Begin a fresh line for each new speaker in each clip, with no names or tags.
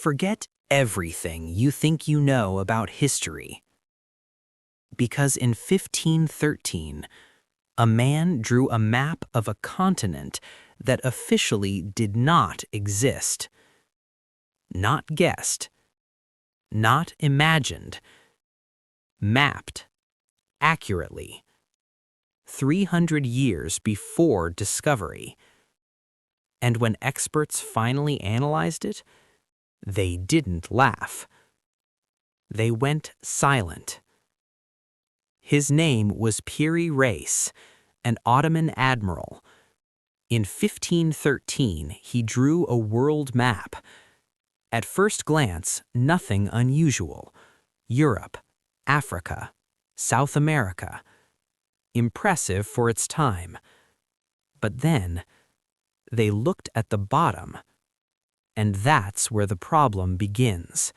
Forget everything you think you know about history. Because in 1513, a man drew a map of a continent that officially did not exist. Not guessed, not imagined, mapped accurately, 300 years before discovery. And when experts finally analyzed it, they didn't laugh. They went silent. His name was Piri Reis, an Ottoman admiral. In 1513, he drew a world map. At first glance, nothing unusual. Europe, Africa, South America. Impressive for its time. But then, they looked at the bottom, and that's where the problem begins.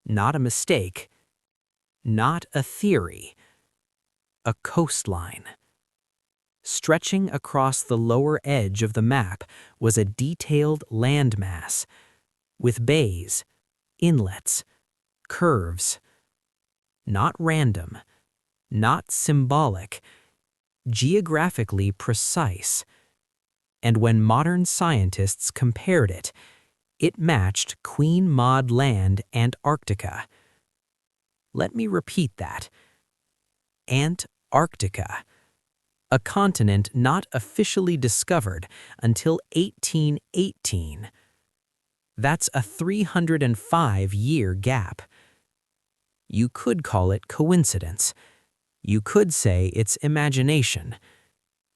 Not a mistake, not a theory, a coastline. Stretching across the lower edge of the map was a detailed landmass, with bays, inlets, curves. Not random, not symbolic, geographically precise. And when modern scientists compared it, it matched Queen Maud Land, Antarctica. Let me repeat that. Antarctica, a continent not officially discovered until 1818. That's a 305-year gap. You could call it coincidence. You could say it's imagination.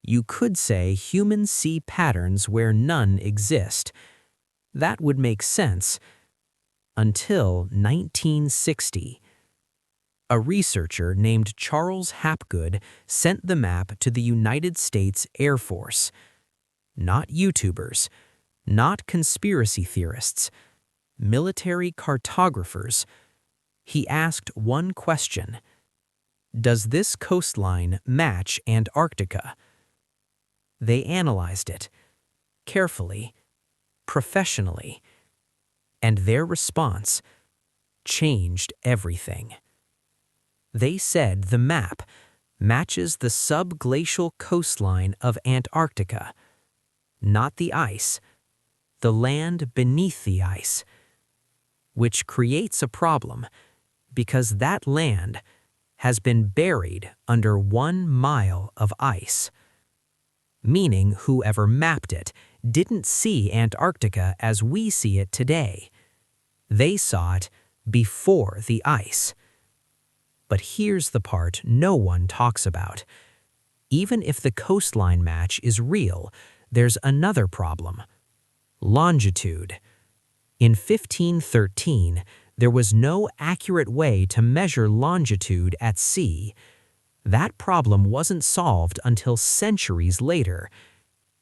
You could say humans see patterns where none exist. That would make sense. Until 1960. A researcher named Charles Hapgood sent the map to the United States Air Force. Not YouTubers, not conspiracy theorists, military cartographers. He asked one question: does this coastline match Antarctica? They analyzed it, carefully, professionally, and their response changed everything. They said the map matches the subglacial coastline of Antarctica, not the ice, the land beneath the ice, which creates a problem because that land has been buried under 1 mile of ice. Meaning whoever mapped it didn't see Antarctica as we see it today. They saw it before the ice. But here's the part no one talks about. Even if the coastline match is real, there's another problem: longitude. In 1513, there was no accurate way to measure longitude at sea. That problem wasn't solved until centuries later.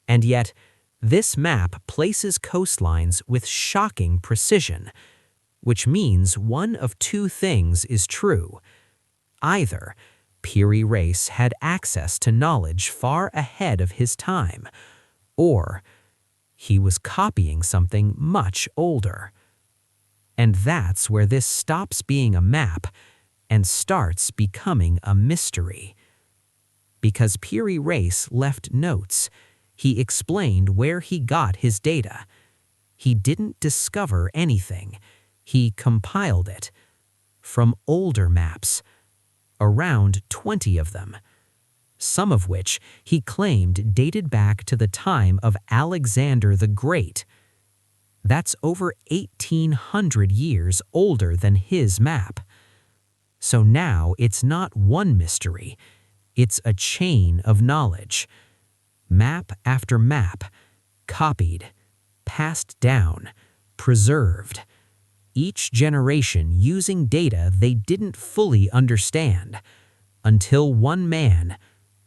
And yet, this map places coastlines with shocking precision, which means one of two things is true. Either Piri Reis had access to knowledge far ahead of his time, or he was copying something much older. And that's where this stops being a map and starts becoming a mystery. Because Piri Reis left notes, he explained where he got his data. He didn't discover anything. He compiled it from older maps, around 20 of them, some of which he claimed dated back to the time of Alexander the Great. That's over 1,800 years older than his map. So now it's not one mystery, it's a chain of knowledge. Map after map, copied, passed down, preserved. Each generation using data they didn't fully understand, until one man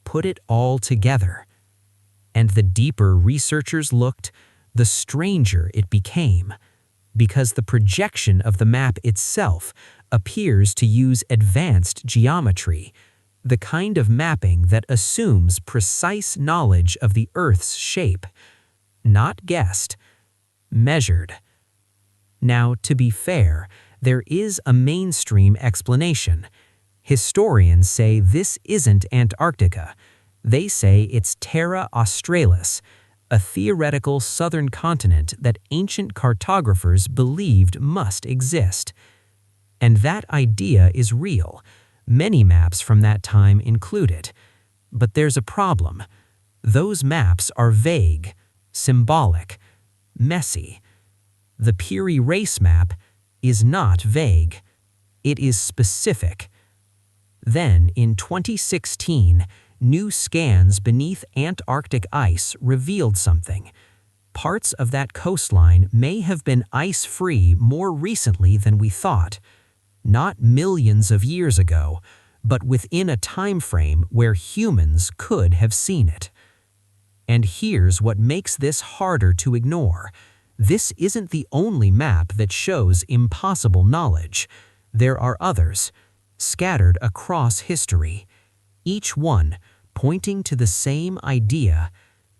put it all together. And the deeper researchers looked, the stranger it became, because the projection of the map itself appears to use advanced geometry, the kind of mapping that assumes precise knowledge of the Earth's shape, not guessed, measured. Now, to be fair, there is a mainstream explanation. Historians say this isn't Antarctica. They say it's Terra Australis, a theoretical southern continent that ancient cartographers believed must exist. And that idea is real. Many maps from that time include it. But there's a problem. Those maps are vague, symbolic, messy. The Piri Reis map is not vague. It is specific. Then, in 2016, new scans beneath Antarctic ice revealed something. Parts of that coastline may have been ice-free more recently than we thought. Not millions of years ago, but within a time frame where humans could have seen it. And here's what makes this harder to ignore. This isn't the only map that shows impossible knowledge. There are others, scattered across history, each one pointing to the same idea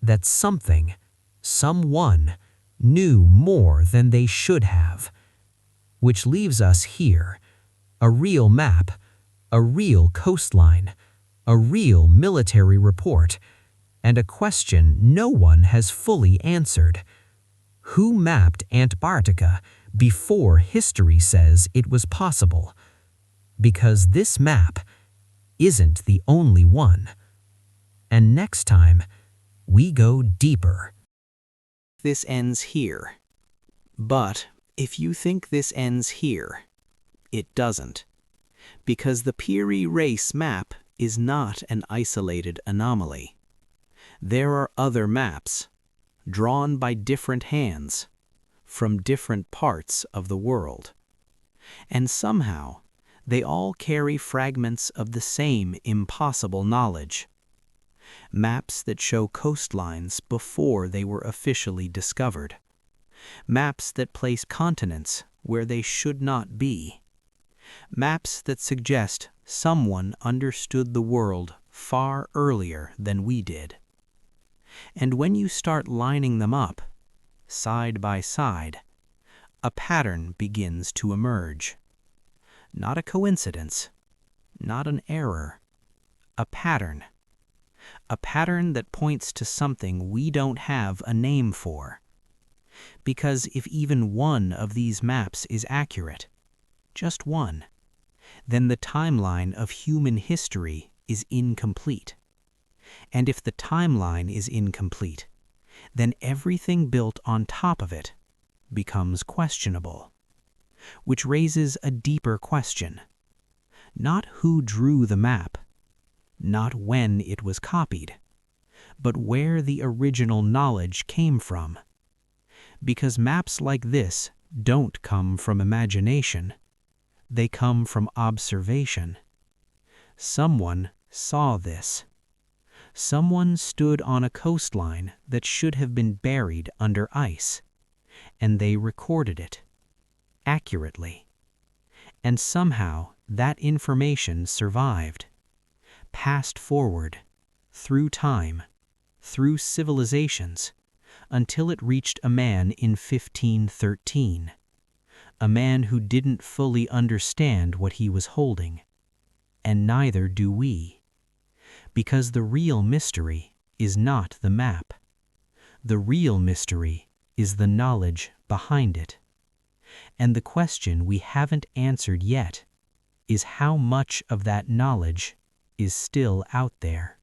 that something, someone, knew more than they should have. Which leaves us here, a real map, a real coastline, a real military report, and a question no one has fully answered. Who mapped Antarctica before history says it was possible? Because this map isn't the only one. And next time, we go deeper.
This ends here. But if you think this ends here, it doesn't. Because the Piri Reis map is not an isolated anomaly. There are other maps, drawn by different hands, from different parts of the world. And somehow, they all carry fragments of the same impossible knowledge. Maps that show coastlines before they were officially discovered. Maps that place continents where they should not be. Maps that suggest someone understood the world far earlier than we did. And when you start lining them up, side by side, a pattern begins to emerge. Not a coincidence, not an error, a pattern. A pattern that points to something we don't have a name for. Because if even one of these maps is accurate, just one, then the timeline of human history is incomplete. And if the timeline is incomplete, then everything built on top of it becomes questionable. Which raises a deeper question. Not who drew the map, not when it was copied, but where the original knowledge came from. Because maps like this don't come from imagination, they come from observation. Someone saw this. Someone stood on a coastline that should have been buried under ice, and they recorded it accurately. And somehow that information survived, passed forward, through time, through civilizations, until it reached a man in 1513, a man who didn't fully understand what he was holding, and neither do we. Because the real mystery is not the map. The real mystery is the knowledge behind it. And the question we haven't answered yet is how much of that knowledge is still out there.